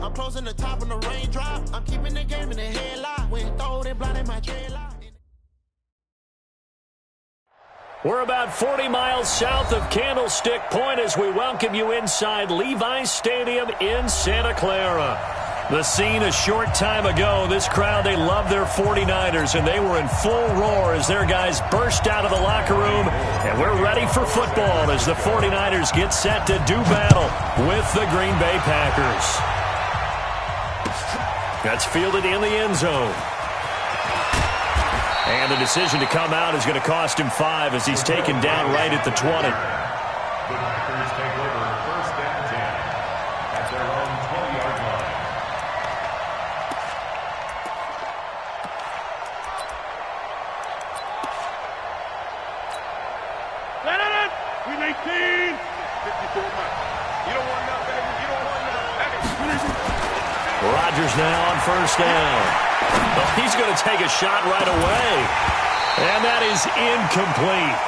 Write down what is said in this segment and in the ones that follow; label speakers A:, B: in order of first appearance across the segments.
A: I'm closing the top on the raindrop. I'm keeping the game in the headlock. When throw it, blinding my dreadlock.
B: We're about 40 miles south of Candlestick Point as we welcome you inside Levi's Stadium in Santa Clara. The scene a short time ago, this crowd, they love their 49ers, and they were in full roar as their guys burst out of the locker room. And we're ready for football as the 49ers get set to do battle with the Green Bay Packers. That's fielded in the end zone. And the decision to come out is going to cost him 5 as he's taken down right at the 20.
C: The Packers take over first down 10 at their own 20-yard line.
D: We 19. 54 miles. You don't want enough, baby. You don't want enough.
B: Rodgers now on first down. Well, he's going to take a shot right away. And that is incomplete.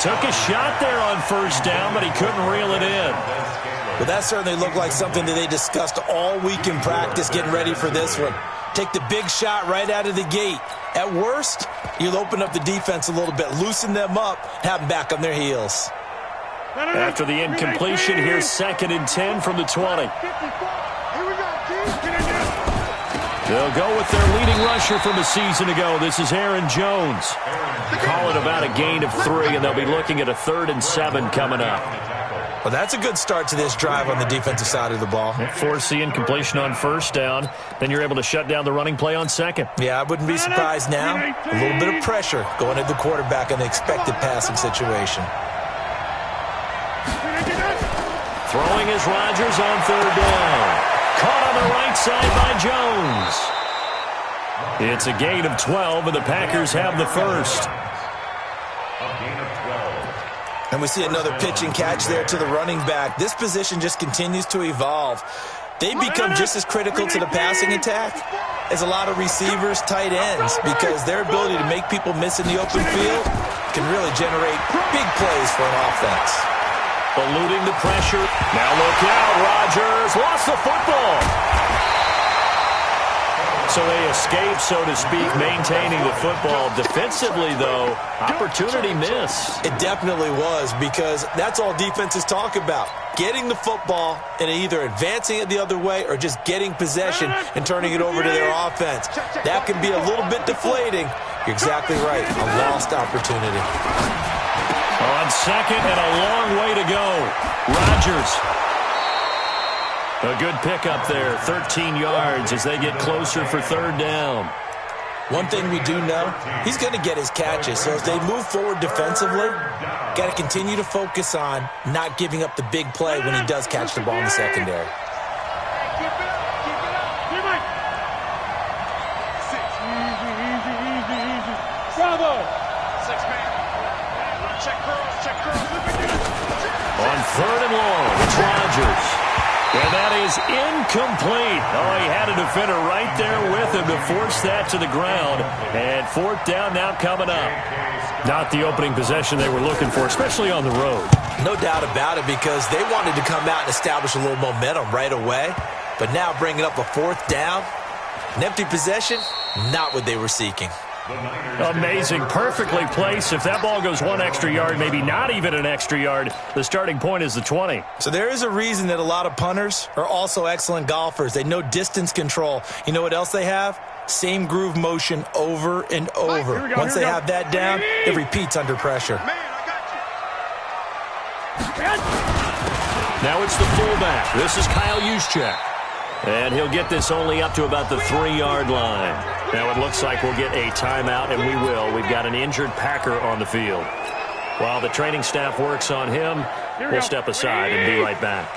B: Took a shot there on first down, but he couldn't reel it in.
E: Well, that certainly looked like something that they discussed all week in practice getting ready for this one. Take the big shot right out of the gate. At worst, you'll open up the defense a little bit, loosen them up, have them back on their heels.
B: After the incompletion, here's 2nd and 10 from the 20. They'll go with their leading rusher from a season ago. This is Aaron Jones. Call it about a gain of 3, and they'll be looking at a 3rd and 7 coming up.
E: Well, that's a good start to this drive on the defensive side of the ball.
B: Force the incompletion on first down. Then you're able to shut down the running play on 2nd.
E: Yeah, I wouldn't be surprised now. A little bit of pressure going at the quarterback in the expected passing situation.
B: Throwing is Rodgers on 3rd down. Caught on the right side by Jones. It's a gain of 12, and the Packers have the first.
C: A gain of 12.
E: And we see another pitch and catch there to the running back. This position just continues to evolve. They become just as critical to the passing attack as a lot of receivers, tight ends, because their ability to make people miss in the open field can really generate big plays for an offense.
B: Eluding the pressure. Now look out, Rodgers lost the football. So they escape, so to speak, maintaining the football. Defensively, though, opportunity miss.
E: It definitely was, because that's all defenses talk about. Getting the football and either advancing it the other way or just getting possession and turning it over to their offense. That can be a little bit deflating. You're exactly right. A lost opportunity.
B: On 2nd and a long way to go. Rodgers. A good pickup there. 13 yards as they get closer for 3rd down.
E: One thing we do know, he's going to get his catches. So as they move forward defensively, got to continue to focus on not giving up the big play when he does catch the ball in the secondary.
D: Bravo.
B: On 3rd and long, it's Rodgers. And that is incomplete. Oh, he had a defender right there with him to force that to the ground. And 4th down now coming up. Not the opening possession they were looking for, especially on the road.
E: No doubt about it, because they wanted to come out and establish a little momentum right away. But now bringing up a 4th down, an empty possession, not what they were seeking.
B: Amazing. Perfectly placed. If that ball goes 1 extra yard, maybe not even an extra yard, the starting point is the 20.
E: So there is a reason that a lot of punters are also excellent golfers. They know distance control. You know what else they have? Same groove motion over and over. Once they have that down, it repeats under pressure.
B: Now it's the fullback. This is Kyle Juszczyk. And he'll get this only up to about the 3-yard line. Now it looks like we'll get a timeout, and we will. We've got an injured Packer on the field. While the training staff works on him, we'll step aside and be right back.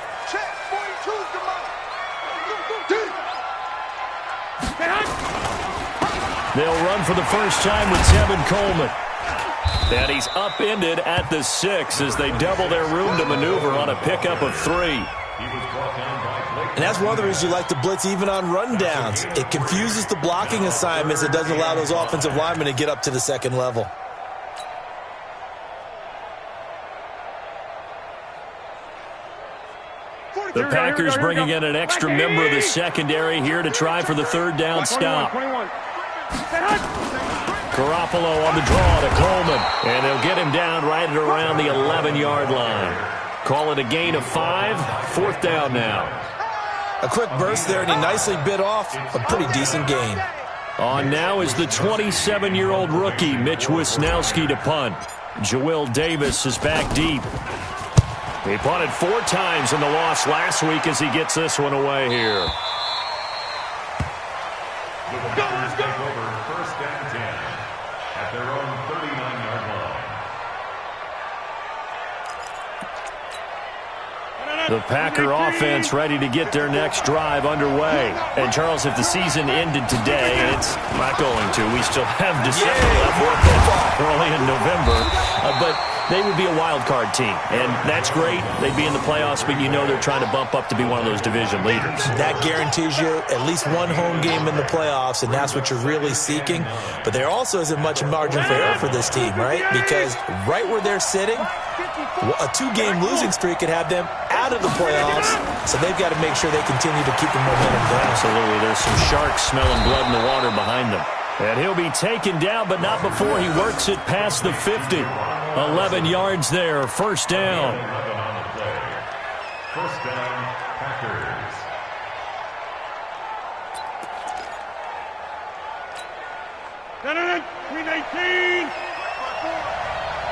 B: They'll run for the first time with Tevin Coleman. And he's upended at the 6 as they double their room to maneuver on a pickup of 3.
E: And that's one of the reasons you like to blitz even on rundowns. It confuses the blocking assignments. It doesn't allow those offensive linemen to get up to the 2nd level.
B: The Packers bringing in an extra member of the secondary here to try for the third down stop. Garoppolo on the draw to Coleman, and they'll get him down right at around the 11-yard line. Call it a gain of 5, 4th down now.
E: A quick burst there, and he nicely bit off a pretty decent gain.
B: On now is the 27-year-old rookie, Mitch Wisnowski, to punt. Joel Davis is back deep. He punted 4 times in the loss last week as he gets this one away here.
C: The Packers take over 1st and 10 at their own 39-yard line.
B: The Packer offense ready to get their next drive underway. And, Charles, if the season ended today, it's not going to. We still have December left, early in November. But they would be a wild card team. And that's great. They'd be in the playoffs, but you know they're trying to bump up to be one of those division leaders.
E: That guarantees you at least one home game in the playoffs, and that's what you're really seeking. But there also isn't much margin for error for this team, right? Because right where they're sitting, a 2-game losing streak could have them out of the playoffs, so they've got to make sure they continue to keep the momentum going.
B: Absolutely. There's some sharks smelling blood in the water behind them. And he'll be taken down, but not before he works it past the 50. 11 yards there, 1st down.
C: 1st down, Packers.
D: Green 18.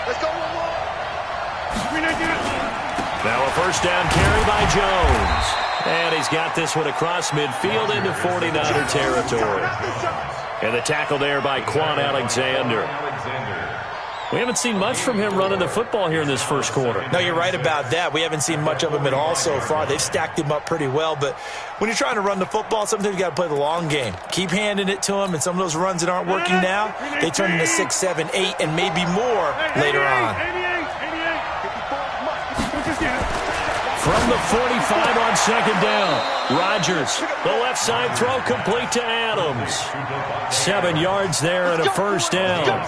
D: Let's go one more. Green 18.
B: Now a 1st down carry by Jones. And he's got this one across midfield into 49er territory. And the tackle there by Quan Alexander. We haven't seen much from him running the football here in this first quarter.
E: No, you're right about that. We haven't seen much of him at all so far. They've stacked him up pretty well, but when you're trying to run the football, sometimes you got to play the long game. Keep handing it to him, and some of those runs that aren't working now, they turn into 6, 7, 8, and maybe more later on.
B: From the 45 on 2nd down, Rodgers, the left side throw complete to Adams. 7 yards there and a 1st down.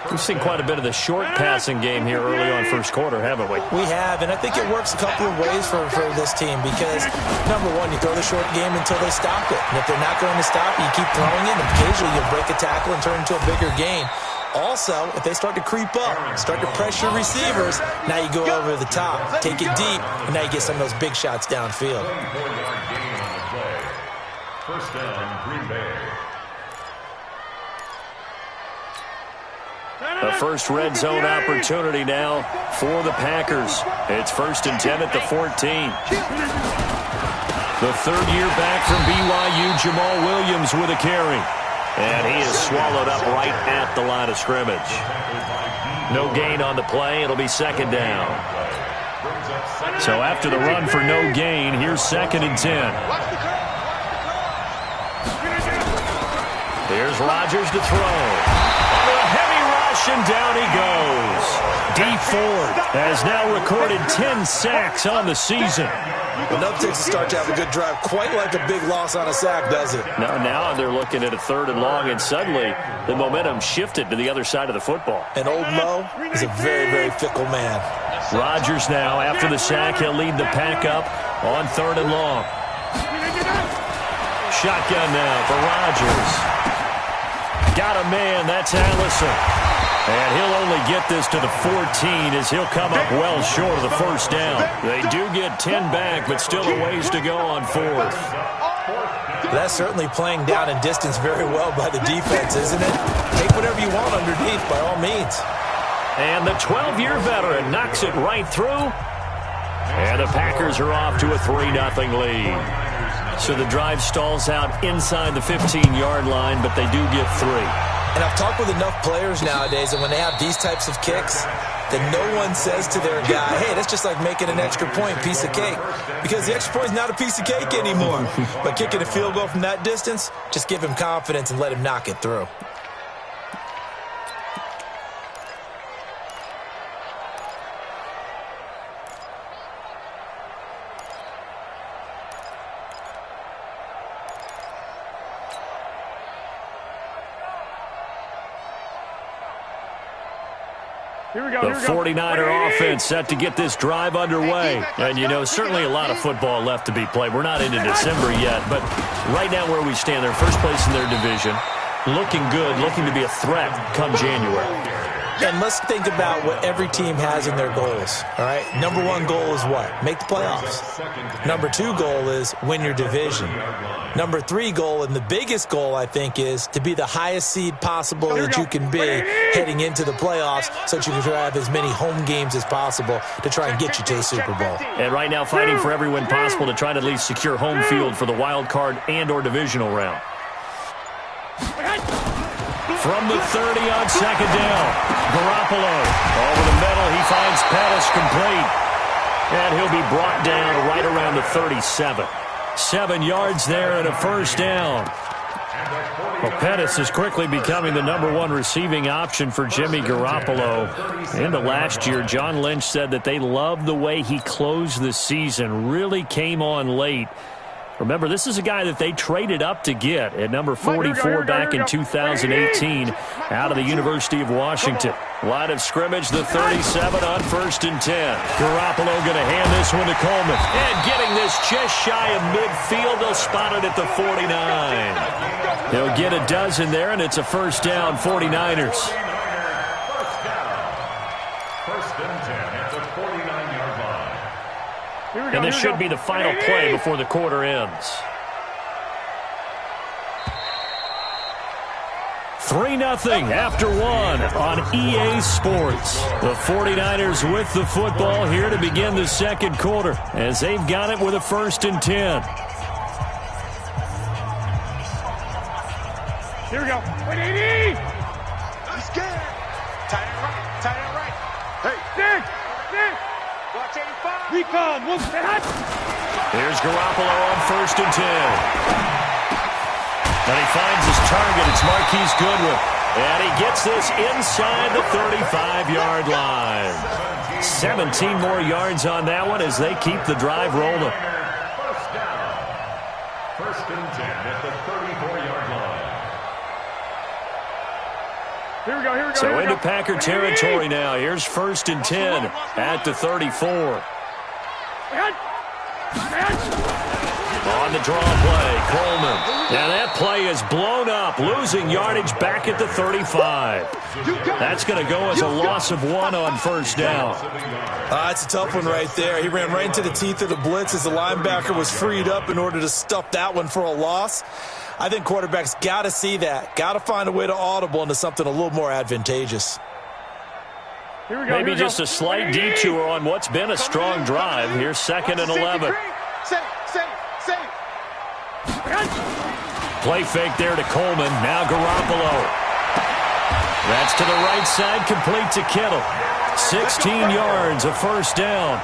B: We've seen quite a bit of the short passing game here early on first quarter, haven't we?
E: We have, and I think it works a couple of ways for this team because, number one, you throw the short game until they stop it. And if they're not going to stop it, you keep throwing it, and occasionally you'll break a tackle and turn into a bigger gain. Also, if they start to creep up, start to pressure receivers, now you go over the top, take it deep, and now you get some of those big shots downfield.
C: 4-yard gain on the play. 1st down, Green Bay.
B: The first red zone opportunity now for the Packers. It's 1st and 10 at the 14. The 3rd-year back from BYU, Jamal Williams with a carry. And he is swallowed up right at the line of scrimmage. No gain on the play. It'll be 2nd down. So after the run for no gain, here's 2nd and 10. Here's Rodgers to throw. Under a heavy rush, and down he goes. Dee Ford has now recorded 10 sacks on the season.
E: Enough takes a start to have a good drive. Quite like a big loss on a sack, does it?
B: Now they're looking at a 3rd and long, and suddenly the momentum shifted to the other side of the football.
E: And old Mo is a very, very fickle man.
B: Rodgers now, after the sack, he'll lead the pack up on 3rd and long. Shotgun now for Rodgers. Got a man, that's Allison. And he'll only get this to the 14 as he'll come up well short of the 1st down. They do get 10 back, but still a ways to go on 4th.
E: That's certainly playing down in distance very well by the defense, isn't it? Take whatever you want underneath, by all means.
B: And the 12-year veteran knocks it right through. And the Packers are off to a 3-0 lead. So the drive stalls out inside the 15-yard line, but they do get 3.
E: And I've talked with enough players nowadays, and when they have these types of kicks, that no one says to their guy, hey, that's just like making an extra point, piece of cake. Because the extra point is not a piece of cake anymore. But kicking a field goal from that distance, just give him confidence and let him knock it through.
B: The 49er offense set to get this drive underway. And, you know, certainly a lot of football left to be played. We're not into December yet, but right now where we stand, they're first place in their division. Looking good, looking to be a threat come January.
E: And let's think about what every team has in their goals, all right? Number one goal is what? Make the playoffs. Number two goal is win your division. Number three goal, and the biggest goal, I think, is to be the highest seed possible that you can be heading into the playoffs so that you can have as many home games as possible to try and get you to the Super Bowl.
B: And right now fighting for every win possible to try to at least secure home field for the wild card and or divisional round. From the 30 on second down, Garoppolo over the middle. He finds Pettis complete. And he'll be brought down right around the 37. 7 yards there and a first down. Well, Pettis is quickly becoming the #1 receiving option for Jimmy Garoppolo. In the last year, John Lynch said that they loved the way he closed the season, really came on late. Remember, this is a guy that they traded up to get at number 44 back in 2018 out of the University of Washington. Line of scrimmage, the 37 on 1st and 10. Garoppolo going to hand this one to Coleman. And getting this just shy of midfield. They'll spot it at the 49. They'll get a dozen there, and it's a first down, 49ers.
C: First and 10 at the 49-yard line.
B: And this should be the final play before the quarter ends. 3-0 after 1 on EA Sports. The 49ers with the football here to begin the second quarter as they've got it with a 1st and 10.
D: Here we go. 180. He's scared. Tight end right. Tight end right. Hey, Dick. Dick. Watch 85. Recon.
B: Here's Garoppolo on 1st and 10. And he finds his target. It's Marquise Goodwin. And he gets this inside the 35-yard line. 17 more yards on that one as they keep the drive rolling.
C: First down. 1st and 10 at the 34-yard line.
D: Here we go, here we go.
B: So into Packer territory now. Here's 1st and 10 at the 34. On the draw play, Coleman. And that play is blown up, losing yardage back at the 35. That's going to go as a loss of 1 on 1st down.
E: It's a tough one right there. He ran right into the teeth of the blitz as the linebacker was freed up in order to stuff that one for a loss. I think quarterbacks got to see that. Got to find a way to audible into something a little more advantageous.
B: Maybe just a slight detour on what's been a strong drive. Here's 2nd and 11. Play fake there to Coleman. Now Garoppolo. That's to the right side, complete to Kittle. 16 yards, a 1st down.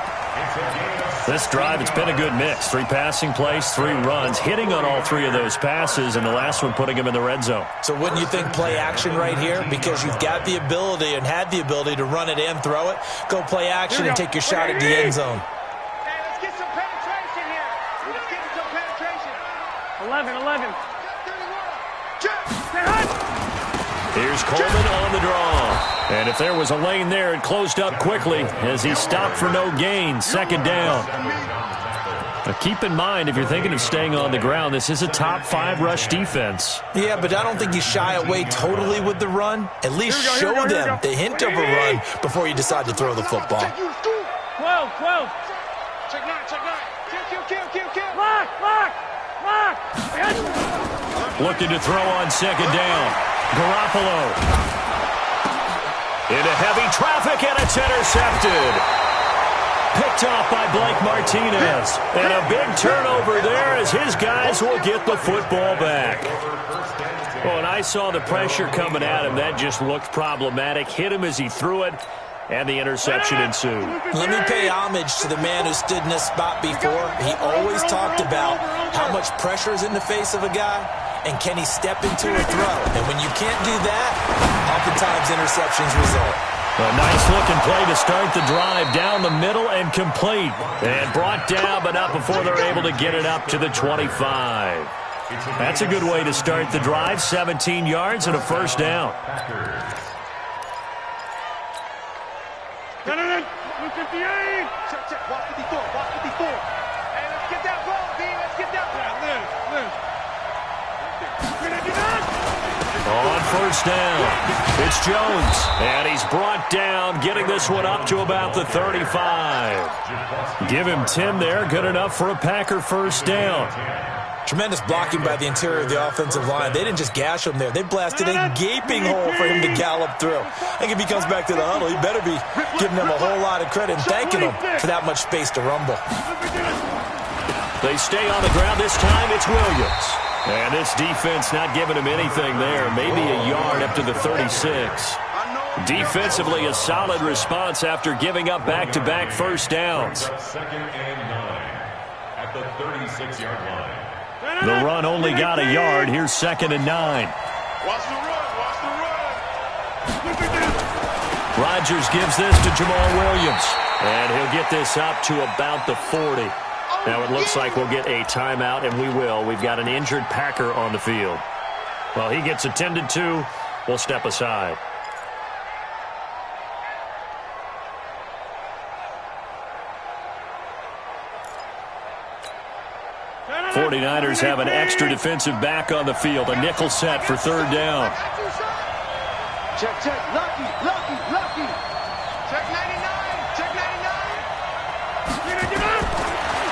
B: This drive, it's been a good mix. 3 passing plays, 3 runs, hitting on all 3 of those passes, and the last one putting him in the red zone.
E: So wouldn't you think play action right here? Because you've got the ability and had the ability to run it and throw it. Go play action and take your shot at the end zone.
D: Hey, let's get some penetration here. Let's get some penetration. 11.
B: Here's Coleman on the draw. And if there was a lane there, it closed up quickly as he stopped for no gain. 2nd down. Now keep in mind, if you're thinking of staying on the ground, this is a top 5 rush defense.
E: Yeah, but I don't think you shy away totally with the run. At least show them the hint of a run before you decide to throw the football.
D: 12. Check 9. Kill. Lock.
B: Looking to throw on 2nd down. Garoppolo. Into heavy traffic, and it's intercepted. Picked off by Blake Martinez. And a big turnover there as his guys will get the football back. Well, and I saw the pressure coming at him. That just looked problematic. Hit him as he threw it, and the interception ensued.
E: Let me pay homage to the man who stood in this spot before. He always talked about how much pressure is in the face of a guy, and can he step into a throw. And when you can't do that, oftentimes interceptions result.
B: A nice-looking play to start the drive down the middle and complete. And brought down, but not before they're able to get it up to the 25. That's a good way to start the drive. 17 yards and a 1st down.
D: Check, check. Watch 54. Watch 54. Hey, let's get that ball, D. Let's get that ball.
B: On first down, it's Jones, and he's brought down, getting this one up to about the 35. Give him 10 there, good enough for a Packer first down.
E: Tremendous blocking by the interior of the offensive line. They didn't just gash him there. They blasted a gaping hole for him to gallop through. I think if he comes back to the huddle, he better be giving them a whole lot of credit and thanking them for that much space to rumble.
B: They stay on the ground. This time it's Williams. And this defense not giving him anything there. Maybe a yard up to the 36. Defensively, a solid response after giving up back-to-back first downs.
C: Second and 9 at the 36-yard line.
B: The run only got a yard. Here's second and 9.
D: Watch the run. Watch the run.
B: Rodgers gives this to Jamal Williams. And he'll get this up to about the 40. Now it looks like we'll get a timeout, and we will. We've got an injured Packer on the field. Well, he gets attended to. We'll step aside. '49ers have an extra defensive back on the field. A nickel set for third down.
D: Check, check. Lucky, lucky, lucky. Check 99. Check 99.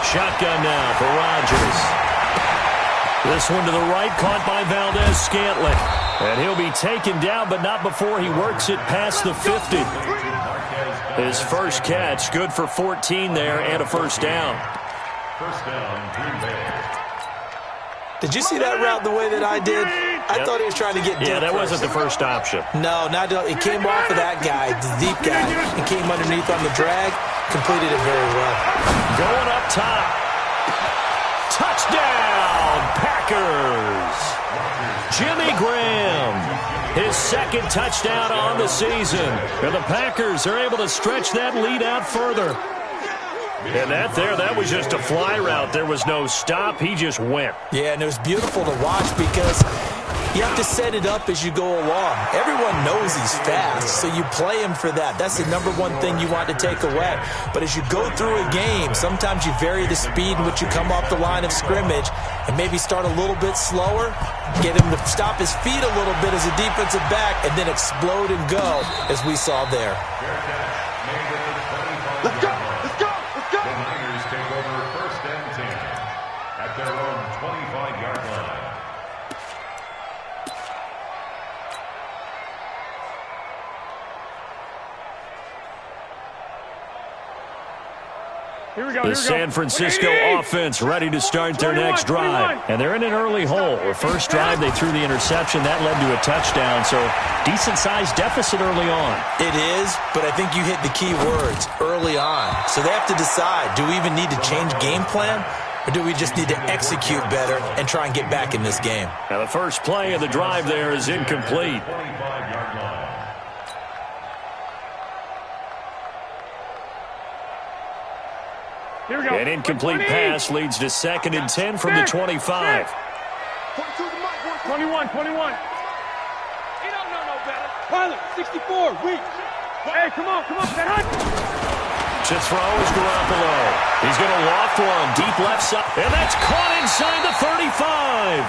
B: Shotgun now for Rodgers. This one to the right, caught by Valdez-Scantling. And he'll be taken down, but not before he works it past the 50. His first catch, good for 14 there and a first down.
C: First down, Green Bay.
E: Did you see that route the way that I did? I thought he was trying to get deep.
B: Yeah, that
E: first.
B: wasn't the first option.
E: No, not at all. It came off of that guy, the deep guy, and came underneath on the drag. Completed it very well.
B: Going up top. Touchdown, Packers. Jimmy Graham, his second touchdown on the season. And the Packers are able to stretch that lead out further. And that was just a fly route. There was no stop. He just went.
E: Yeah, and it was beautiful to watch because you have to set it up as you go along. Everyone knows he's fast, so you play him for that. That's the number one thing you want to take away. But as you go through a game, sometimes you vary the speed in which you come off the line of scrimmage and maybe start a little bit slower, get him to stop his feet a little bit as a defensive back, and then explode and go, as we saw there.
D: Let's go. Let's go. Let's go.
C: The Niners take over first and 10 at their own 25-yard line.
B: The San Francisco offense ready to start their next drive. And they're in an early hole. The first drive, they threw the interception. That led to a touchdown, so decent-sized deficit early on.
E: It is, but I think you hit the key words, early on. So they have to decide, do we even need to change game plan, or do we just need to execute better and try and get back in this game?
B: Now, the first play of the drive there is incomplete.
C: 25-yard line.
F: Here we go.
B: An incomplete pass leads to second and 10 from the 25.
F: 21. He don't know no better. Pilot, 64, weak. Hey, come on. That hunt.
B: To throw is Garoppolo. He's going to loft one deep left side. And that's caught inside the 35.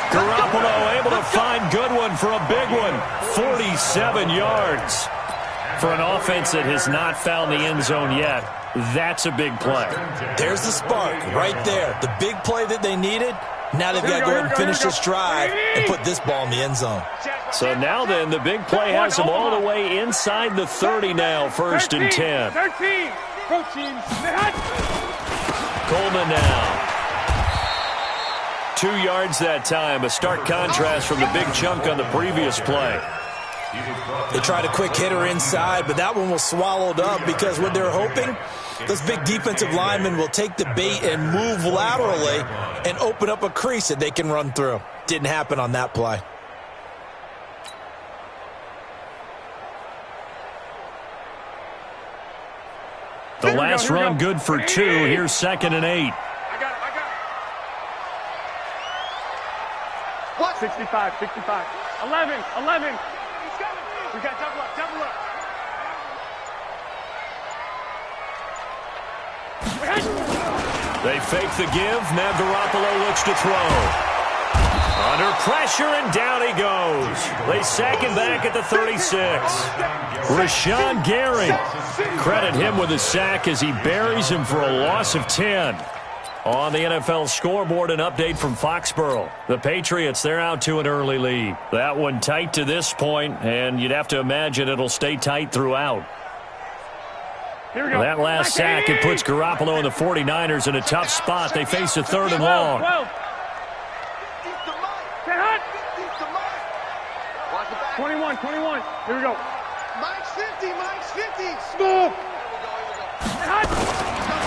B: Garoppolo able to find Goodwin for a big one. 47 yards. For an offense that has not found the end zone yet, that's a big play.
E: There's the spark right there. The big play that they needed. Now they've got to go ahead and finish this drive and put this ball in the end zone.
B: So now then, the big play has them all the way inside the 30 now, first and 10.
F: 13. Protein.
B: Coleman now. 2 yards that time, a stark contrast from the big chunk on the previous play.
E: They tried a quick hitter inside, but that one was swallowed up because what they're hoping, those big defensive linemen will take the bait and move laterally and open up a crease that they can run through. Didn't happen on that play.
B: The last run good for 2. Here's second and 8.
F: I got it. What? 65. 11. We got double up.
B: They fake the give. Now Garoppolo looks to throw. Under pressure, and down he goes. They sack him back at the 36. Rashawn Gary. Credit him with a sack as he buries him for a loss of 10. On the NFL scoreboard, an update from Foxborough. The Patriots, they're out to an early lead. That one tight to this point, and you'd have to imagine it'll stay tight throughout. That last sack, it puts Garoppolo and the 49ers in a tough spot. They face a 3rd and long.
F: 21. Here we go. Mike's 50. Small.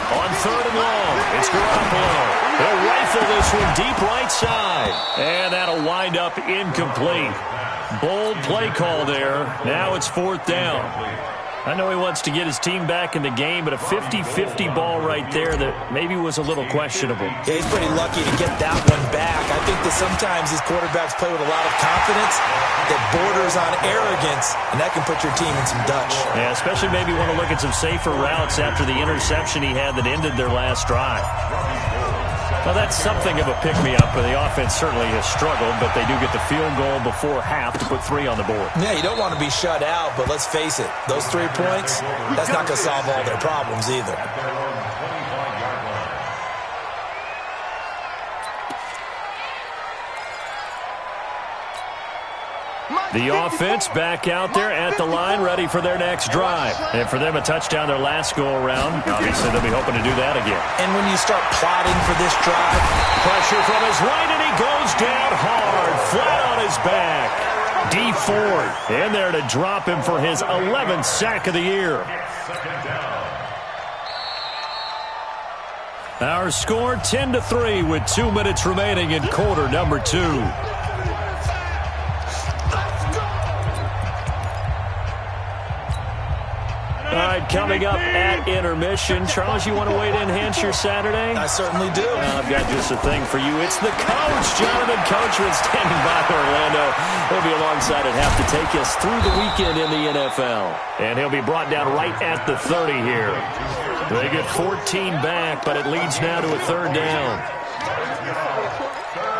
B: On 3rd and long, it's Garoppolo. He'll rifle this one deep right side. And that'll wind up incomplete. Bold play call there. Now it's 4th down. I know he wants to get his team back in the game, but a 50-50 ball right there that maybe was a little questionable.
E: Yeah, he's pretty lucky to get that one back. I think that sometimes these quarterbacks play with a lot of confidence that borders on arrogance, and that can put your team in some Dutch.
B: Yeah, especially maybe want to look at some safer routes after the interception he had that ended their last drive. Well, that's something of a pick-me-up, but the offense certainly has struggled, but they do get the field goal before half to put 3 on the board.
E: Yeah, you don't want to be shut out, but let's face it, those 3 points, that's not going to solve all their problems either.
B: The offense back out there at the line, ready for their next drive. And for them, a touchdown their last go-around. Obviously, they'll be hoping to do that again.
E: And when you start plotting for this drive,
B: pressure from his right, and he goes down hard, flat on his back. Dee Ford in there to drop him for his 11th sack of the year. Our score 10-3 with 2 minutes remaining in quarter number 2. All right, coming up at intermission. Charles, you want to wait to enhance your Saturday?
E: I certainly do.
B: I've got just a thing for you. It's the coach, Jonathan Coachman, standing by Orlando. He'll be alongside at half to take us through the weekend in the NFL. And he'll be brought down right at the 30 here. They get 14 back, but it leads now to a 3rd down.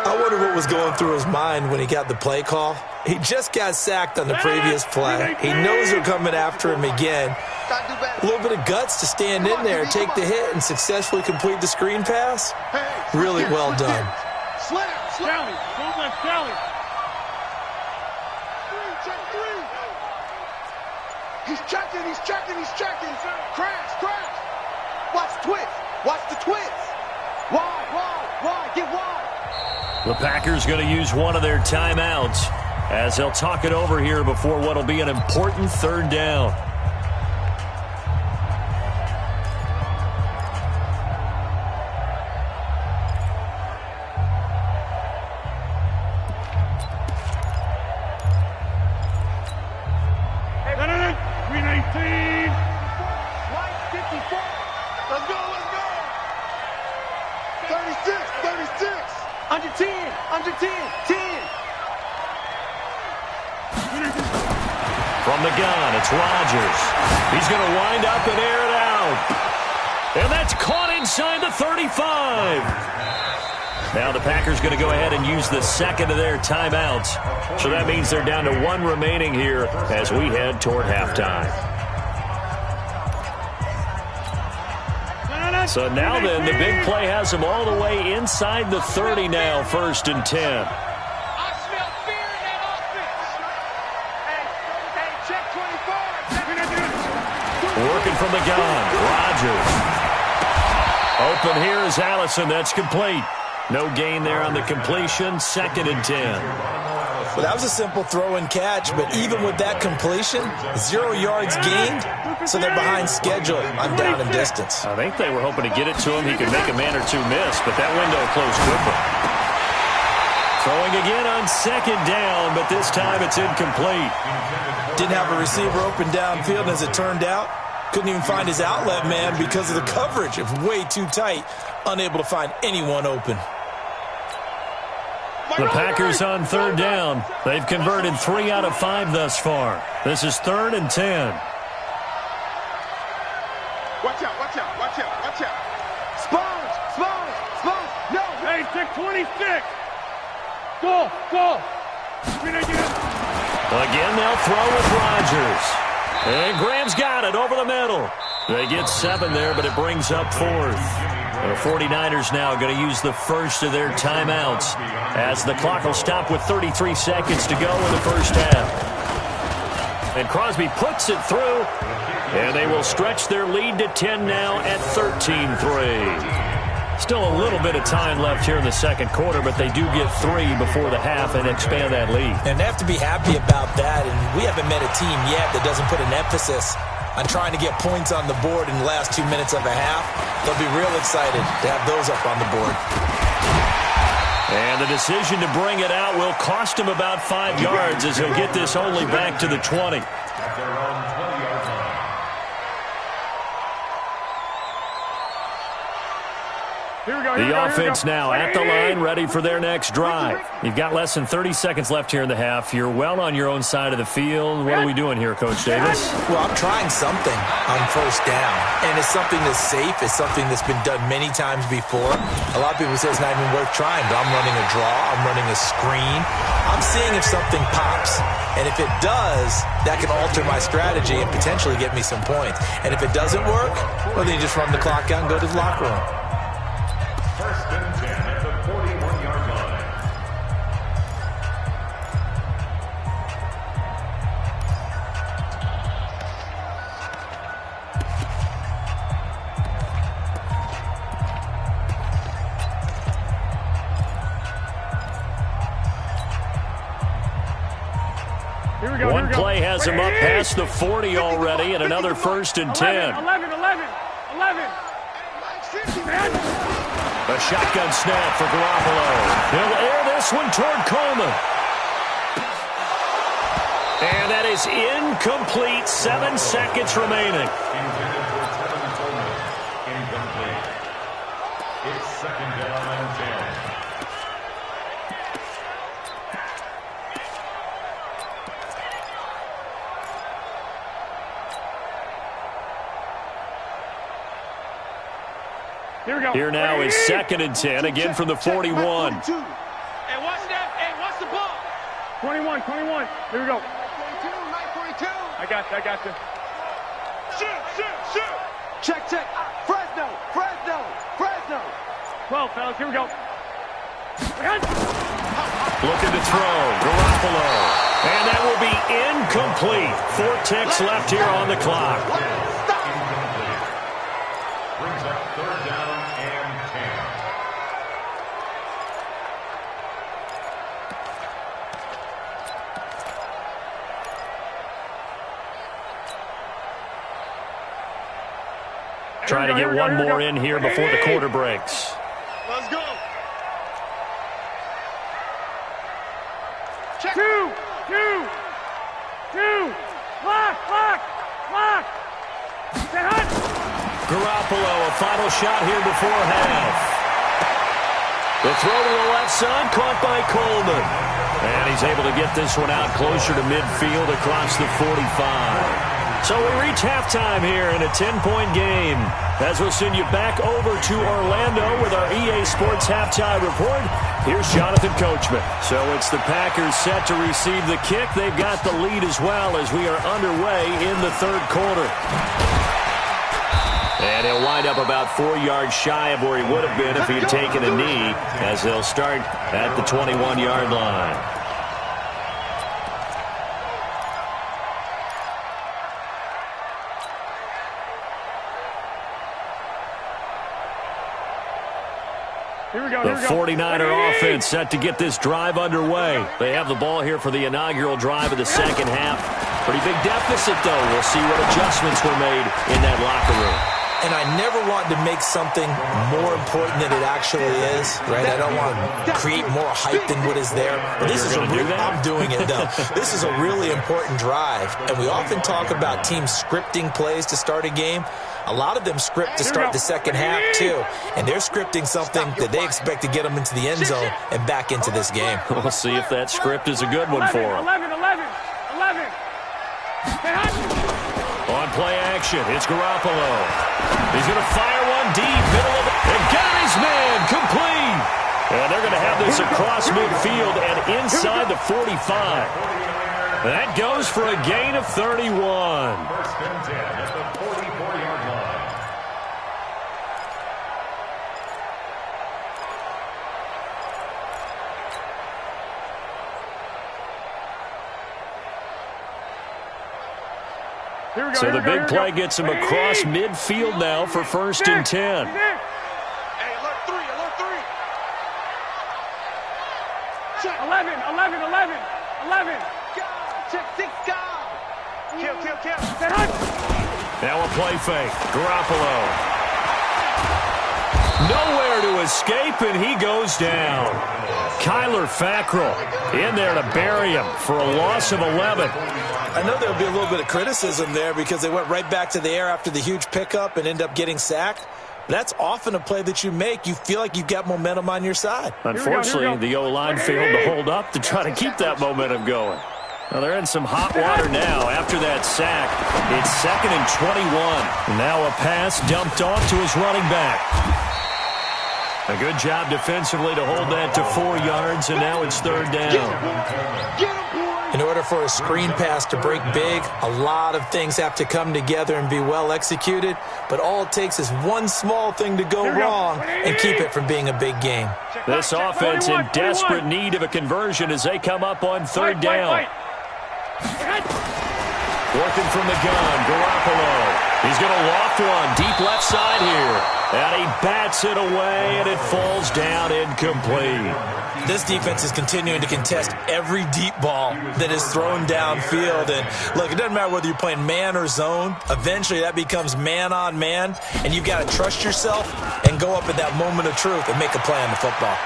E: I wonder what was going through his mind when he got the play call. He just got sacked on the previous play. He knows they're coming after him again. A little bit of guts to stand in there, take the hit, and successfully complete the screen pass. Really well done.
F: Slam. Don't let Sally. 3. He's checking. Crash. Watch the twist. Wide. Get wide.
B: The Packers going to use one of their timeouts as they'll talk it over here before what will be an important 3rd down.
F: Hey, 319. White 54. Let's go. 36. Under 10. 10.
B: From the gun, it's Rodgers. He's going to wind up and air it out. And that's caught inside the 35. Now the Packers going to go ahead and use the second of their timeouts. So that means they're down to 1 remaining here as we head toward halftime. So now then, the big play has them all the way inside the 30 now, 1st and 10.
F: I smell fear in that offense. Hey, check 24.
B: Working from the gun, Rodgers. Open here is Allison. That's complete. No gain there on the completion. 2nd and 10.
E: Well, that was a simple throw and catch, but even with that completion, 0 yards gained, so they're behind schedule on down and distance.
B: I think they were hoping to get it to him. He could make a man or two miss, but that window closed quickly. Throwing again on 2nd down, but this time it's incomplete.
E: Didn't have a receiver open downfield, and as it turned out, couldn't even find his outlet man because of the coverage. It was way too tight, unable to find anyone open.
B: The Packers on 3rd down. They've converted 3 out of 5 thus far. This is 3rd and 10.
F: Watch out. Gotcha. Sponge. No. Hey, 626. Go.
B: Again, they'll throw with Rodgers. And Graham's got it over the middle. They get 7 there, but it brings up 4th. The 49ers now going to use the first of their timeouts as the clock will stop with 33 seconds to go in the first half. And Crosby puts it through, and they will stretch their lead to 10 now at 13-3. Still a little bit of time left here in the second quarter, but they do get 3 before the half and expand that lead.
E: And they have to be happy about that, and we haven't met a team yet that doesn't put an emphasis on trying to get points on the board in the last 2 minutes of a half. They'll be real excited to have those up on the board.
B: And the decision to bring it out will cost him about 5 yards as he'll get this only back to the 20.
C: At their own 20-yard line.
B: The offense now at the line, ready for their next drive. You've got less than 30 seconds left here in the half. You're well on your own side of the field. What are we doing here, Coach Davis?
E: Well, I'm trying something on first down, and it's something that's safe. It's something that's been done many times before. A lot of people say it's not even worth trying, but I'm running a draw. I'm running a screen. I'm seeing if something pops, and if it does, that can alter my strategy and potentially get me some points. And if it doesn't work, well, then you just run the clock out and go to the locker room.
C: First and 10 at the 41-yard line.
B: One play has him up past the 40 already, and another first and 10.
F: 11.
B: A shotgun snap for Garoppolo. He'll air this one toward Coleman. And that is incomplete. 7 seconds remaining.
C: Intended for Tevin Coleman. Incomplete. It's second down and 10.
B: Here now is second and 10, again from the 41.
F: Hey, watch that. Hey, watch the ball. 21. Here we go. 942. I got you. Shoot. Check. Fresno. 12, fellas. Here we go.
B: Looking to throw. Garoppolo. And that will be incomplete. 4 ticks left here on the clock.
C: Incomplete. Brings up third down and 10.
B: Trying to get one more in here before the quarter breaks.
F: Let's go. Check. Two. Lock.
B: Garoppolo, a final shot here before half. The throw to the left side, caught by Coleman. And he's able to get this one out closer to midfield across the 45. So we reach halftime here in a 10-point game. As we'll send you back over to Orlando with our EA Sports Halftime Report, here's Jonathan Coachman. So it's the Packers set to receive the kick. They've got the lead as well as we are underway in the third quarter. And he'll wind up about 4 yards shy of where he would have been if he had taken a knee, as they'll start at the 21-yard line. The 49er offense set to get this drive underway. They have the ball here for the inaugural drive of the second half. Pretty big deficit, though. We'll see what adjustments were made in that locker room.
E: And I never want to make something more important than it actually is, right? I don't want to create more hype than what is there. But this is I'm doing it, though. This is a really important drive. And we often talk about teams scripting plays to start a game. A lot of them script to start the second half, too. And they're scripting something that they expect to get them into the end zone and back into this game.
B: We'll see if that script is a good one for them.
F: 11.
B: On play direction. It's Garoppolo. He's going to fire one deep, middle of it. And got his man complete. And they're going to have this across midfield and inside the 45. That goes for a gain of 31.
C: First and 10 at the 44-yard line.
B: So the big play gets him across midfield now for first and 10.
D: Hey, alert three.
F: 11.
D: Check 6, go. Kill.
B: Now a play fake. Garoppolo. Nowhere to escape, and he goes down. Kyler Fackrell in there to bury him for a loss of 11.
E: I know there'll be a little bit of criticism there because they went right back to the air after the huge pickup and end up getting sacked. That's often a play that you make. You feel like you've got momentum on your side.
B: Unfortunately, the O-line failed to hold up to try to keep that momentum going. Well, they're in some hot water now after that sack. It's 2nd and 21. Now a pass dumped off to his running back. A good job defensively to hold that to 4 yards, and now it's 3rd down.
E: In order for a screen pass to break big, a lot of things have to come together and be well executed, but all it takes is one small thing to go wrong and keep it from being a big game.
B: This offense in desperate need of a conversion as they come up on 3rd down. Working from the gun, Garoppolo. He's going to loft one deep left side here. And he bats it away, and it falls down incomplete.
E: This defense is continuing to contest every deep ball that is thrown downfield. And look, it doesn't matter whether you're playing man or zone. Eventually, that becomes man on man, and you've got to trust yourself and go up at that moment of truth and make a play on the football.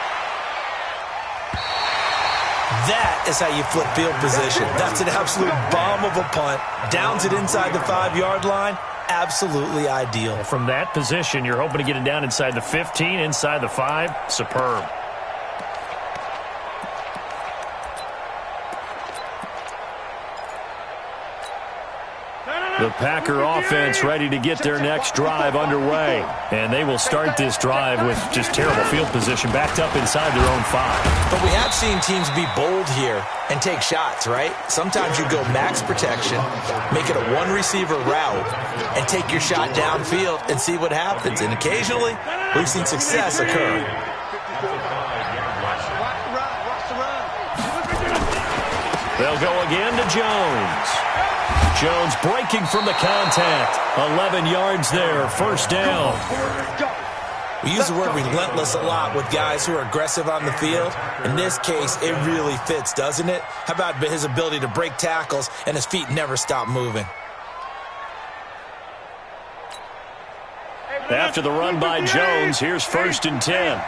E: That is how you flip field position. That's an absolute bomb of a punt. Downs it inside the 5-yard line. Absolutely ideal.
B: From that position, you're hoping to get it down inside the 15, inside the 5. Superb. The Packer offense ready to get their next drive underway. And they will start this drive with just terrible field position backed up inside their own 5.
E: But we have seen teams be bold here and take shots, right? Sometimes you go max protection, make it a one-receiver route, and take your shot downfield and see what happens. And occasionally, we've seen success occur.
B: They'll go again to Jones. Jones breaking from the contact. 11 yards there, 1st down.
E: We use the word relentless a lot with guys who are aggressive on the field. In this case, it really fits, doesn't it? How about his ability to break tackles and his feet never stop moving?
B: After the run by Jones, here's 1st and 10.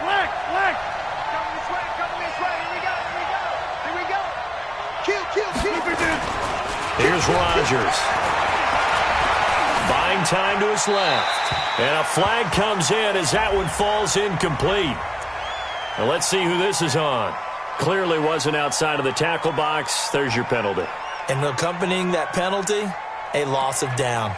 B: Here's Rodgers. Buying time to his left. And a flag comes in as that one falls incomplete. Now let's see who this is on. Clearly wasn't outside of the tackle box. There's your penalty.
E: And accompanying that penalty, a loss of down.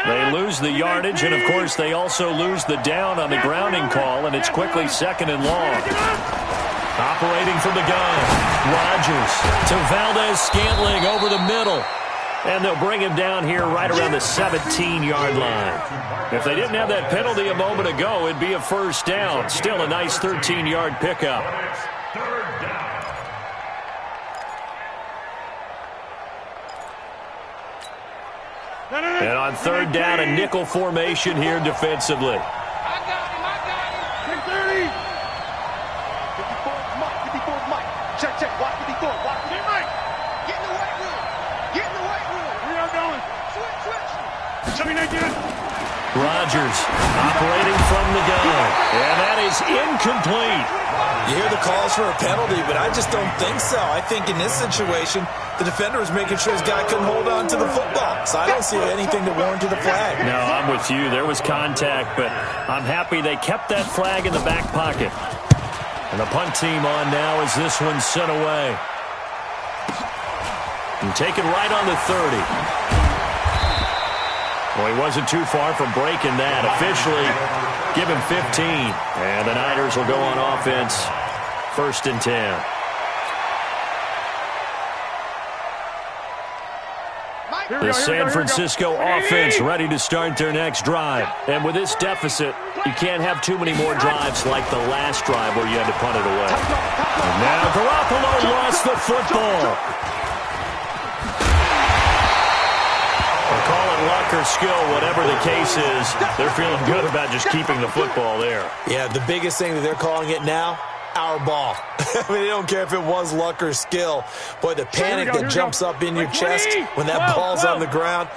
B: They lose the yardage, and of course they also lose the down on the grounding call, and it's quickly 2nd and long. Operating from the gun, Rodgers to Valdez-Scantling over the middle. And they'll bring him down here right around the 17-yard line. If they didn't have that penalty a moment ago, it'd be a 1st down. Still a nice 13-yard pickup. And on 3rd down, a nickel formation here defensively.
D: I got him. 30. 54's Mike. Check. Watch 54. Watch 54. Mike. Get in the weight room.
F: Where y'all going?
D: Switch.
F: Show me that again.
B: Rodgers operating from the gun. And that is incomplete.
E: You hear the calls for a penalty, but I just don't think so. I think in this situation, the defender was making sure his guy couldn't hold on to the football. So I don't see anything to warrant the flag.
B: No, I'm with you. There was contact, but I'm happy they kept that flag in the back pocket. And the punt team on now as this one's sent away. And taken right on the 30. Well, he wasn't too far from breaking that. Officially, give him 15. And the Niners will go on offense. 1st and 10. The San Francisco offense ready to start their next drive. And with this deficit, you can't have too many more drives like the last drive where you had to punt it away. And now Garoppolo lost the football. Call it luck or skill, whatever the case is, they're feeling good about just keeping the football there.
E: Yeah, the biggest thing that they're calling it now, our ball. I mean, they don't care if it was luck or skill. Boy, the panic that jumps up in your chest when that ball's on the ground,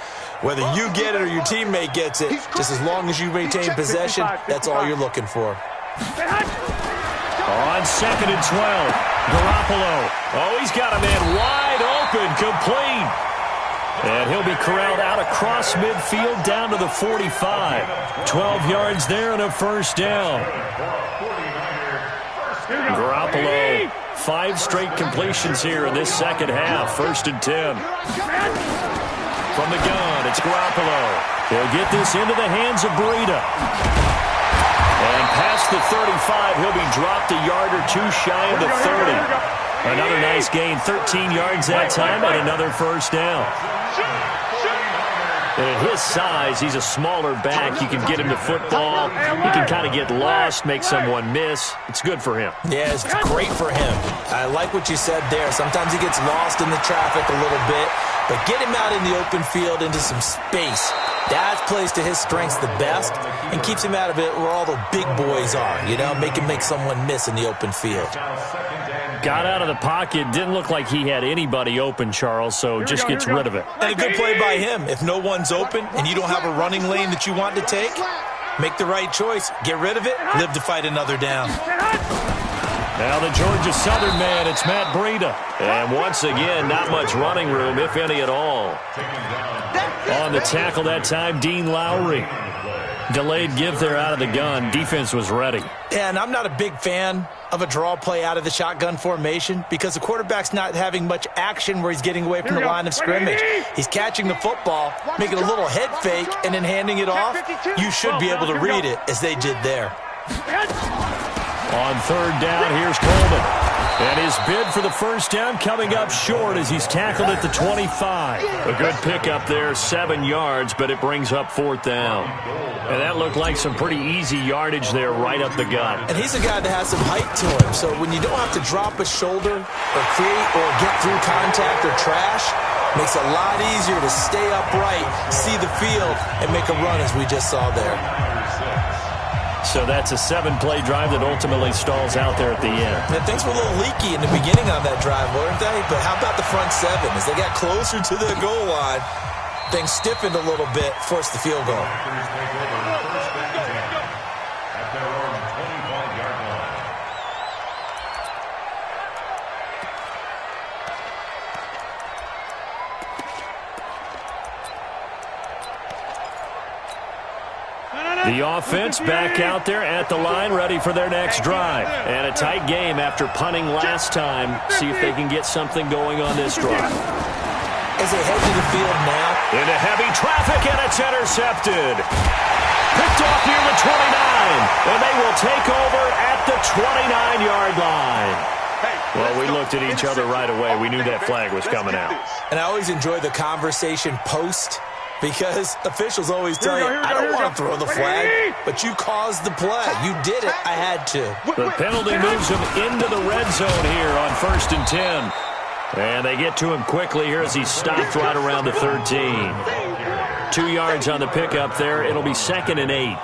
E: whether you get it or your teammate gets it, just as long as you maintain possession, that's all you're looking for.
B: On 2nd and 12, Garoppolo. Oh, he's got a man wide open, complete. And he'll be corralled out across midfield down to the 45. 12 yards there and a 1st down. Garoppolo, 5 straight completions here in this second half. 1st and 10. From the gun, it's Garoppolo. He'll get this into the hands of Breida. And past the 35, he'll be dropped a yard or two shy of the 30. Another nice gain, 13 yards that time, and another 1st down. And at his size, he's a smaller back. You can get him to football. He can kind of get lost, make someone miss. It's good for him.
E: Yeah, it's great for him. I like what you said there. Sometimes he gets lost in the traffic a little bit, but get him out in the open field into some space. That plays to his strengths the best and keeps him out of it where all the big boys are, you know, make him make someone miss in the open field.
B: Got out of the pocket. Didn't look like he had anybody open, Charles, so just gets rid of it.
E: And a good play by him. If no one's open and you don't have a running lane that you want to take, make the right choice. Get rid of it. Live to fight another down.
B: Now the Georgia Southern man, it's Matt Breida. And once again, not much running room, if any at all. On the tackle that time, Dean Lowry. Delayed give there out of the gun. Defense was ready.
E: Yeah, and I'm not a big fan of a draw play out of the shotgun formation because the quarterback's not having much action where he's getting away from the line of scrimmage. He's catching the football, making a little head fake, and then handing it off. You should be able to read it as they did there.
B: On 3rd down, here's Coleman. And his bid for the 1st down coming up short as he's tackled at the 25. A good pickup there, 7 yards, but it brings up 4th down. And that looked like some pretty easy yardage there right up the gut.
E: And he's a guy that has some height to him, so when you don't have to drop a shoulder or create or get through contact or trash, makes it a lot easier to stay upright, see the field, and make a run as we just saw there.
B: So that's a 7-play drive that ultimately stalls out there at the end.
E: And things were a little leaky in the beginning on that drive, weren't they? But how about the front 7? As they got closer to the goal line, things stiffened a little bit, forced the field goal.
B: The offense back out there at the line, ready for their next drive. And a tight game after punting last time. See if they can get something going on this drive.
E: As they head to the field now.
B: Into heavy traffic, and it's intercepted. Picked off near the 29. And they will take over at the 29-yard line. Well, we looked at each other right away. We knew that flag was coming out.
E: And I always enjoy the conversation post. Because officials always tell you, I don't want to throw the flag, but you caused the play. You did it. I had to.
B: The penalty moves him into the red zone here on 1st and 10. And they get to him quickly here as he's stopped right around the 13. 2 yards on the pickup there. It'll be 2nd and 8.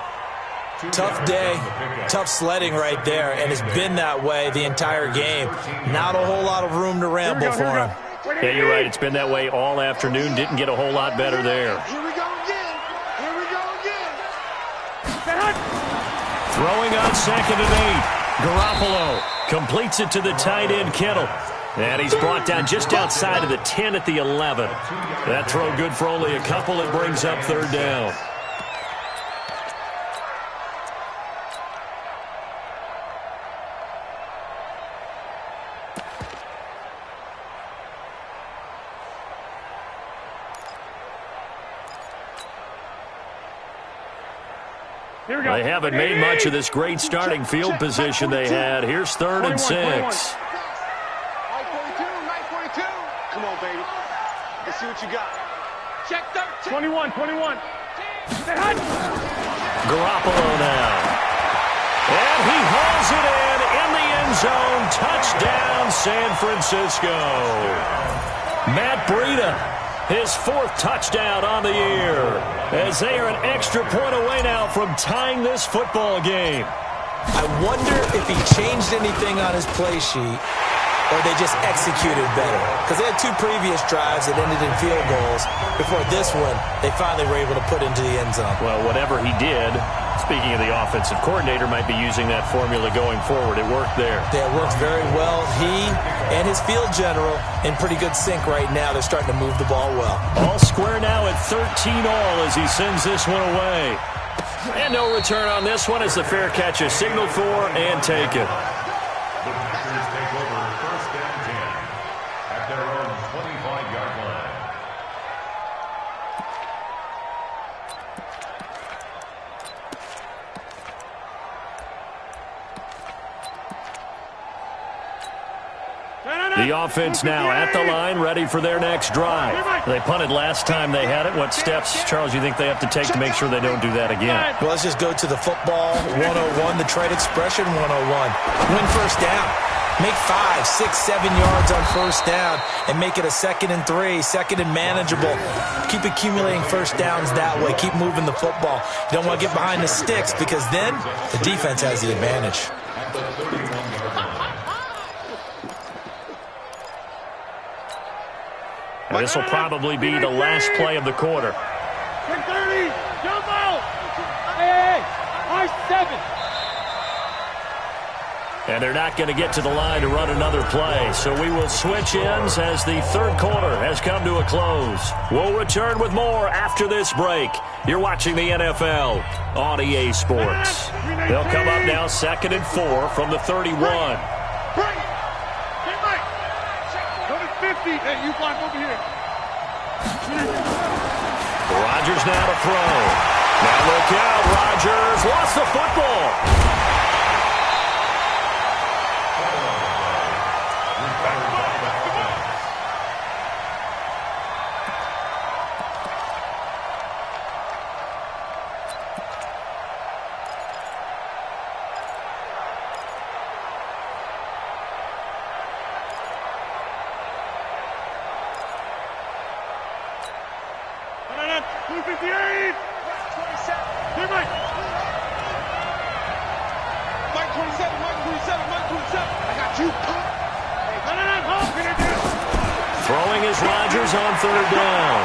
E: Tough day, tough sledding right there, and it's been that way the entire game. Not a whole lot of room to ramble for him.
B: Yeah, you're right. It's been that way all afternoon. Didn't get a whole lot better there.
D: Here we go again. Here we go again.
B: Throwing on 2nd and 8. Garoppolo completes it to the tight end, Kittle. And he's brought down just outside of the 10 at the 11. That throw good for only a couple. It brings up 3rd down. They haven't made much of this great starting field position they had. Here's 3rd and 6.
D: 942, 942. Come on, baby. Let's see what you got. Check 13.
F: 21.
B: Garoppolo now. And he hauls it in the end zone. Touchdown, San Francisco. Matt Breida, his 4th touchdown on the year, as they are an extra point away now from tying this football game.
E: I wonder if he changed anything on his play sheet or they just executed better. Because they had 2 previous drives that ended in field goals. Before this one, they finally were able to put into the end zone.
B: Well, whatever he did, speaking of the offensive coordinator, might be using that formula going forward. It worked there.
E: Yeah, it works very well. He and his field general in pretty good sync right now. They're starting to move the ball well.
B: All square now at 13 all as he sends this one away. And no return on this one as the fair catch is signaled for and taken.
C: The Packers take over 1st and 10 at their own 25-yard line.
B: The offense now at the line, ready for their next drive. They punted last time they had it. What steps, Charles, you think they have to take to make sure they don't do that again?
E: Well, let's just go to the football 101, the trade expression 101. Win first down. Make 5, 6, 7 yards on first down and make it a 2nd and 3, 2nd and manageable. Keep accumulating first downs that way. Keep moving the football. You don't want to get behind the sticks because then the defense has the advantage.
C: At the 31-yard line.
B: And this will probably be the last play of the quarter.
F: 30, jump out! Hey, I-7.
B: And they're not going to get to the line to run another play. So we will switch ends as the 3rd quarter has come to a close. We'll return with more after this break. You're watching the NFL on EA Sports. They'll come up now 2nd and 4 from the 31.
F: Hey, you block over here.
B: Rodgers now to throw. Now look out, Rodgers lost the football. Throwing is Rodgers on 3rd down.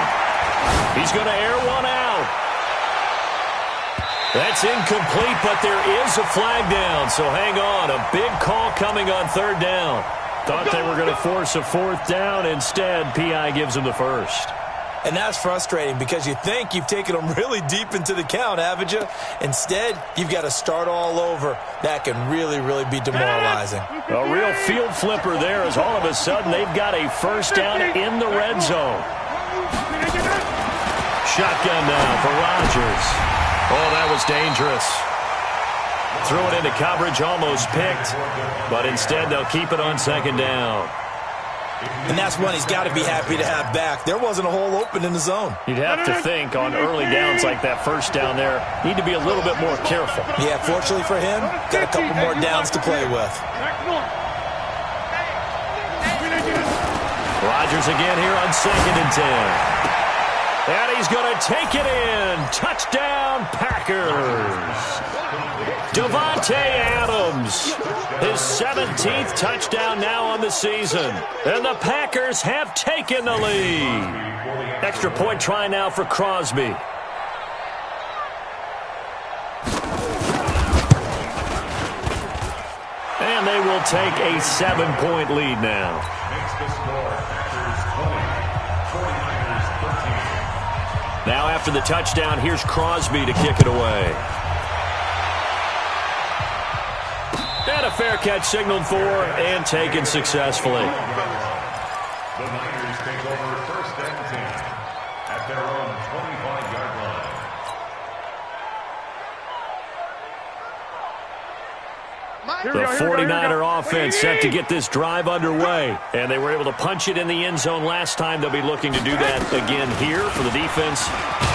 B: He's going to air one out. That's incomplete, but there is a flag down, so hang on. A big call coming on 3rd down. Thought they were going to force a 4th down. Instead, P.I. gives them the 1st.
E: And that's frustrating because you think you've taken them really deep into the count, haven't you? Instead, you've got to start all over. That can really, really be demoralizing.
B: A real field flipper there as all of a sudden they've got a 1st down in the red zone. Shotgun now for Rodgers. Oh, that was dangerous. Threw it into coverage, almost picked, but instead they'll keep it on 2nd down.
E: And that's one he's got to be happy to have back. There wasn't a hole open in the zone.
B: You'd have to think on early downs like that 1st down there, need to be a little bit more careful.
E: Yeah, fortunately for him, got a couple more downs to play with.
B: Rodgers again here on 2nd and 10. And he's going to take it in. Touchdown, Packers. Davante Adams, his 17th touchdown now on the season. And the Packers have taken the lead. Extra point try now for Crosby. And they will take a 7-point lead now.
C: Makes the score Packers 20, 49ers 13.
B: Now after the touchdown, here's Crosby to kick it away. And a fair catch signaled for and taken successfully.
C: The Niners take over 1st and 10 at their own 25-yard line.
B: The 49er offense set to get this drive underway. And they were able to punch it in the end zone last time. They'll be looking to do that again here for the defense.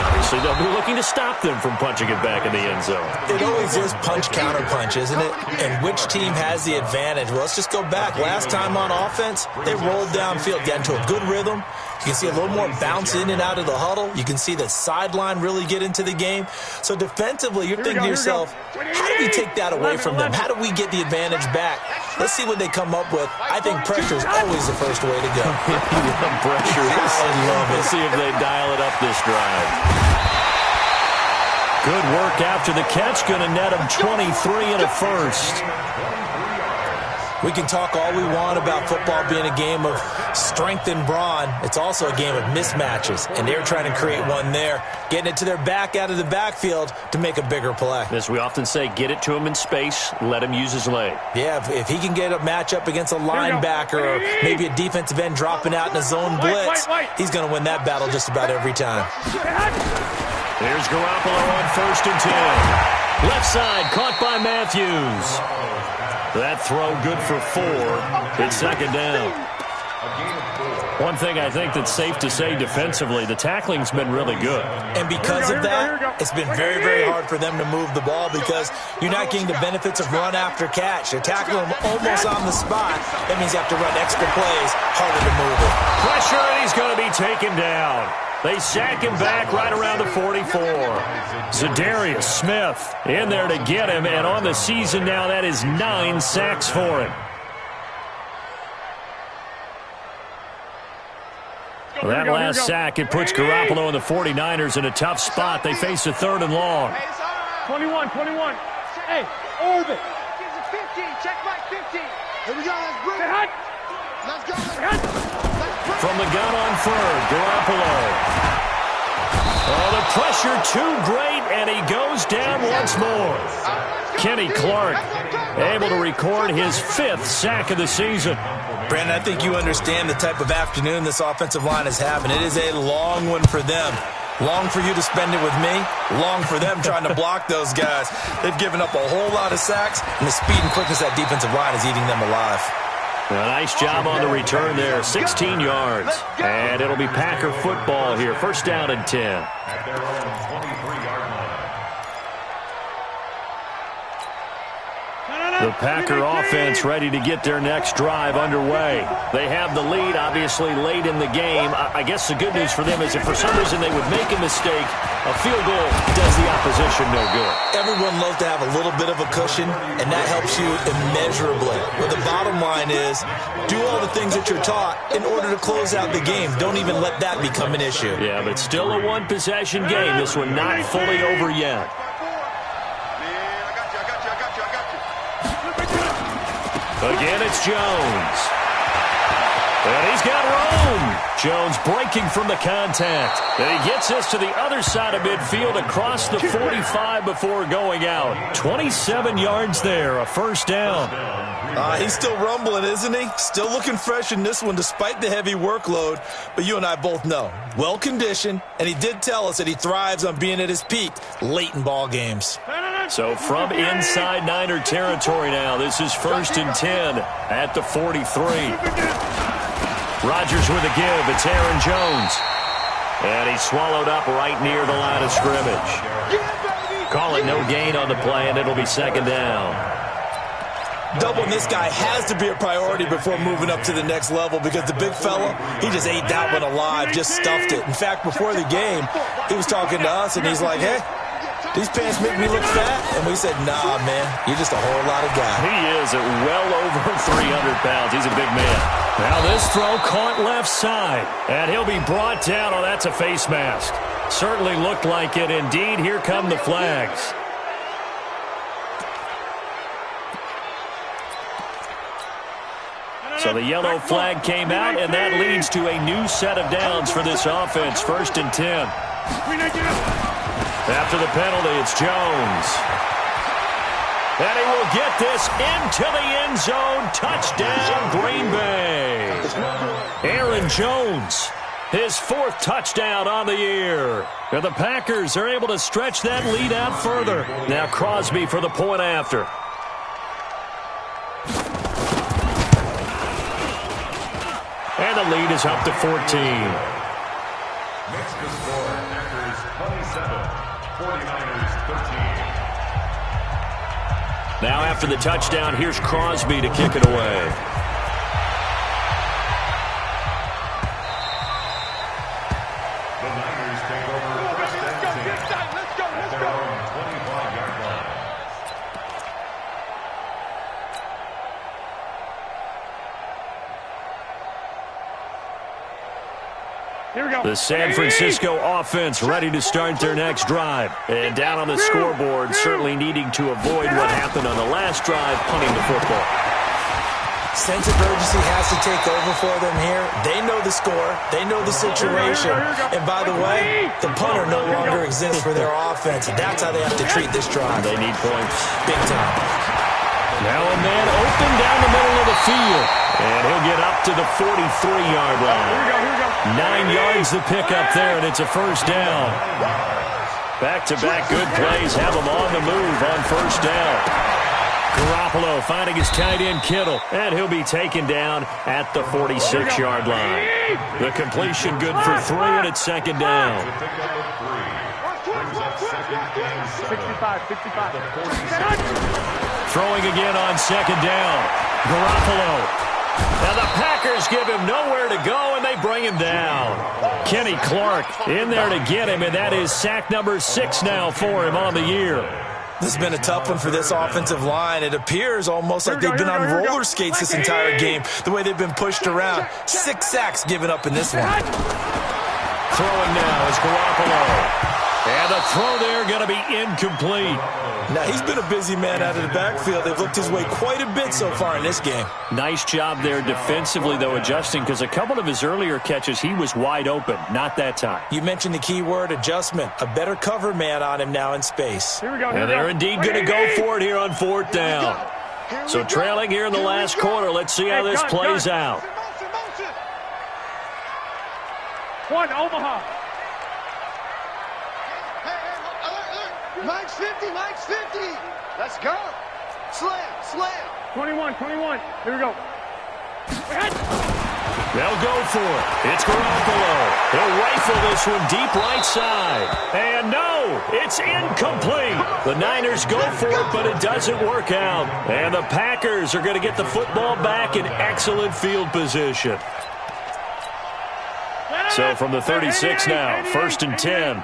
B: Obviously, they'll be looking to stop them from punching it back in the end zone.
E: It always is punch-counter-punch, isn't it? And which team has the advantage? Well, let's just go back. Last time on offense, they rolled downfield, got into a good rhythm. You can see a little more bounce in and out of the huddle. You can see the sideline really get into the game. So defensively, you're thinking to yourself, how do we take that away from them? How do we get the advantage back? Let's see what they come up with. I think pressure is always the first way to go.
B: Pressure is.
E: I love it.
B: Let's see if they dial it up this drive. Good work after the catch. Going to net them 23 and a first.
E: We can talk all we want about football being a game of strength and brawn. It's also a game of mismatches, and they're trying to create one there, getting it to their back out of the backfield to make a bigger play.
B: As we often say, get it to him in space, let him use his leg.
E: Yeah, if he can get a matchup against a linebacker or maybe a defensive end dropping out in a zone blitz, he's going to win that battle just about every time.
B: Here's Garoppolo on 1st and 10. Left side, caught by Matthews. That throw good for 4. It's 2nd down. One thing I think that's safe to say defensively, the tackling's been really good.
E: And because of that, it's been very, very hard for them to move the ball because you're not getting the benefits of run after catch. They're tackling them almost on the spot. That means you have to run extra plays, harder to move it.
B: Pressure, and he's going to be taken down. They sack him back right around the 44. Za'Darius Smith in there to get him, and on the season now, that is 9 sacks for him. That last sack, it puts Garoppolo and the 49ers in a tough spot. They face a 3rd and long.
F: 21. Hey, orbit.
D: Gives it 15. Check Mike 15. Here we go. Let's bring it. Let's go.
B: From the gun on 3rd, Garoppolo. Oh, the pressure too great, and he goes down once more. Kenny Clark able to record his 5th sack of the season.
E: Brandon, I think you understand the type of afternoon this offensive line is having. It is a long one for them. Long for you to spend it with me. Long for them trying to block those guys. They've given up a whole lot of sacks, and the speed and quickness of that defensive line is eating them alive.
B: A nice job on the return there. 16 yards. And it'll be Packer football here. 1st down and 10.
C: At their own 23-yard line.
B: The Packer offense ready to get their next drive underway. They have the lead, obviously, late in the game. I guess the good news for them is if for some reason they would make a mistake, a field goal does the opposition no good.
E: Everyone loves to have a little bit of a cushion, and that helps you immeasurably. But the bottom line is, do all the things that you're taught in order to close out the game. Don't even let that become an issue.
B: Yeah, but still a one-possession game. This one not fully over yet. Again, it's Jones. And he's got room. Jones breaking from the contact. And he gets this to the other side of midfield across the 45 before going out. 27 yards there, a 1st down.
E: He's still rumbling, isn't he? Still looking fresh in this one despite the heavy workload. But you and I both know, well-conditioned, and he did tell us that he thrives on being at his peak late in ball games.
B: So from inside Niner territory now, this is 1st and 10 at the 43. Rodgers with a give. It's Aaron Jones. And he's swallowed up right near the line of scrimmage. Call it no gain on the play, and it'll be 2nd down.
E: Doubling this guy has to be a priority before moving up to the next level because the big fella, he just ate that one alive, just stuffed it. In fact, before the game, he was talking to us, and he's like, hey, these pants make me look fat. And we said, nah, man, you're just a whole lot of guy.
B: He is at well over 300 pounds. He's a big man. Now this throw caught left side, and he'll be brought down. Oh, that's a face mask. Certainly looked like it. Indeed, here come the flags. So the yellow flag came out, and that leads to a new set of downs for this offense. 1st and 10. After the penalty, it's Jones. And he will get this into the end zone. Touchdown, Green Bay. Aaron Jones, his 4th touchdown on the year. And the Packers are able to stretch that lead out further. Now Crosby for the point after. the lead is up to 14.
C: Makes the score Packers 27, 49ers 13.
B: Now after the touchdown, here's Crosby to kick it away.
C: The Niners take over first and 10 at their own 25-yard line.
F: Here we go.
B: The San Francisco offense ready to start their next drive. And down on the scoreboard, certainly needing to avoid what happened on the last drive, punting the football.
E: Sense of urgency has to take over for them here. They know the score. They know the situation. And by the way, the punter no longer exists for their offense. And that's how they have to treat this drive.
B: They need points.
E: Big time.
B: Now a man open down the middle of the field. And he'll get up to the 43-yard line. 9 yards to pick up there, and it's a first down. Back-to-back good plays have him on the move on first down. Garoppolo finding his tight end Kittle, and he'll be taken down at the 46-yard line. The completion good for 3, and it's second down.
F: 65.
B: Throwing again on second down. Garoppolo. Now the Packers give him nowhere to go, and they bring him down. Kenny Clark in there to get him, and that is sack number 6 now for him on the year.
E: This has been a tough one for this offensive line. It appears almost like they've been on roller skates this entire game, the way they've been pushed around. 6 sacks given up in this one.
B: Throwing now is Garoppolo. And the throw there going to be incomplete.
E: Now, he's been a busy man out of the backfield. They've looked his way quite a bit so far in this game.
B: Nice job there defensively, though, adjusting, because a couple of his earlier catches, he was wide open. Not that time.
E: You mentioned the key word, adjustment. A better cover man on him now in space.
F: Here we go.
B: And they're indeed going to go for it here on 4th down. So trailing here in the last quarter. Let's see how this plays out.
F: One, Omaha.
D: Mike's 50, Mike's 50. Let's go. Slam.
F: 21. Here we go.
B: They'll go for it. It's Garoppolo. He'll rifle this one deep right side. And no, it's incomplete. The Niners go for it, but it doesn't work out. And the Packers are going to get the football back in excellent field position. So from the 36 now, 1st and 10.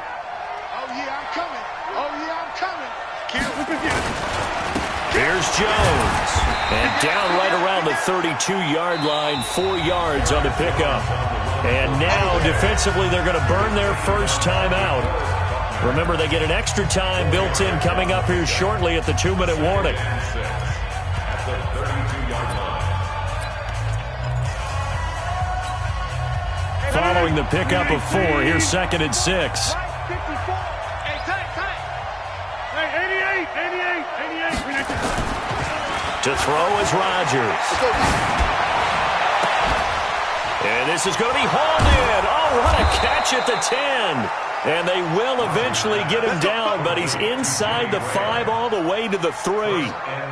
B: Here's Jones. And down right around the 32-yard line, 4 yards on the pickup. And now, defensively, they're going to burn their first time out. Remember, they get an extra time built in coming up here shortly at the 2-minute warning. Following the pickup of 4, here's 2nd and 6. To throw is Rodgers. And this is going to be hauled in. Oh, what a catch at the 10. And they will eventually get him down, but he's inside the 5 all the way to the 3.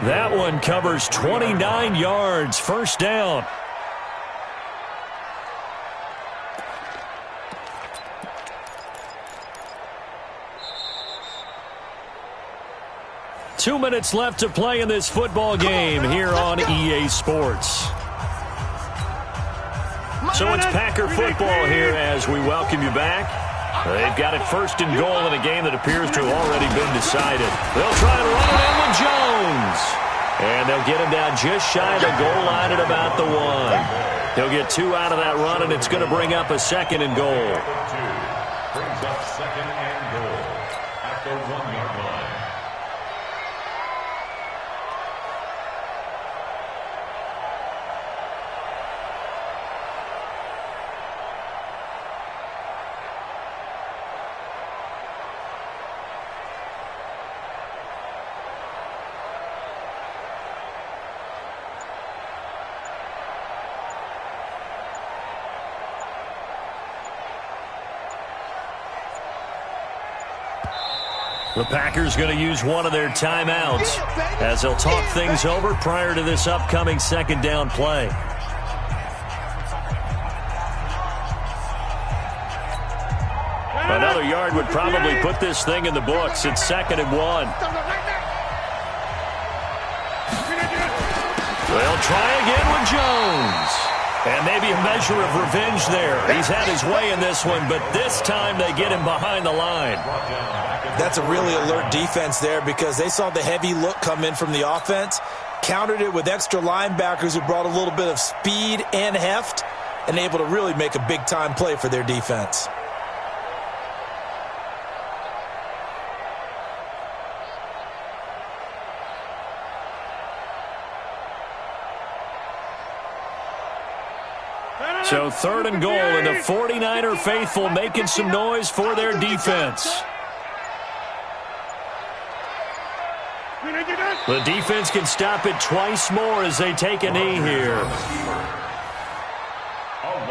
B: That one covers 29 yards. First down. Two minutes left to play in this football game here on EA Sports. So it's Packer football here as we welcome you back. They've got it 1st and goal in a game that appears to have already been decided. They'll try to run it in with Jones. And they'll get him down just shy of the goal line at about the 1. He'll get 2 out of that run, and it's going to bring up a 2nd and goal.
C: Brings up 2nd and goal at the 1-yard line.
B: The Packers going to use one of their timeouts as they'll talk things over prior to this upcoming 2nd down play. yard would probably put this thing in the books. It's 2nd and 1. They'll try again with Jones. And maybe a measure of revenge there. He's had his way in this one, but this time they get him behind the line.
E: That's a really alert defense there because they saw the heavy look come in from the offense, countered it with extra linebackers who brought a little bit of speed and heft, and able to really make a big-time play for their defense.
B: So 3rd and goal, and the 49er faithful making some noise for their defense. The defense can stop it twice more as they take a knee here.
C: A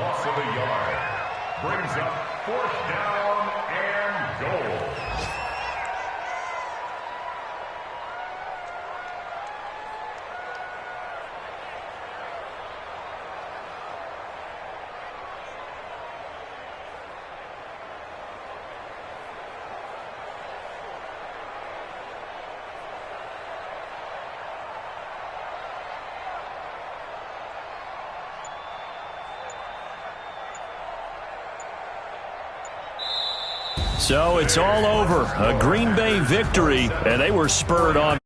C: loss of a yard brings up 4th down and goal.
B: So it's all over. A Green Bay victory, and they were spurred on.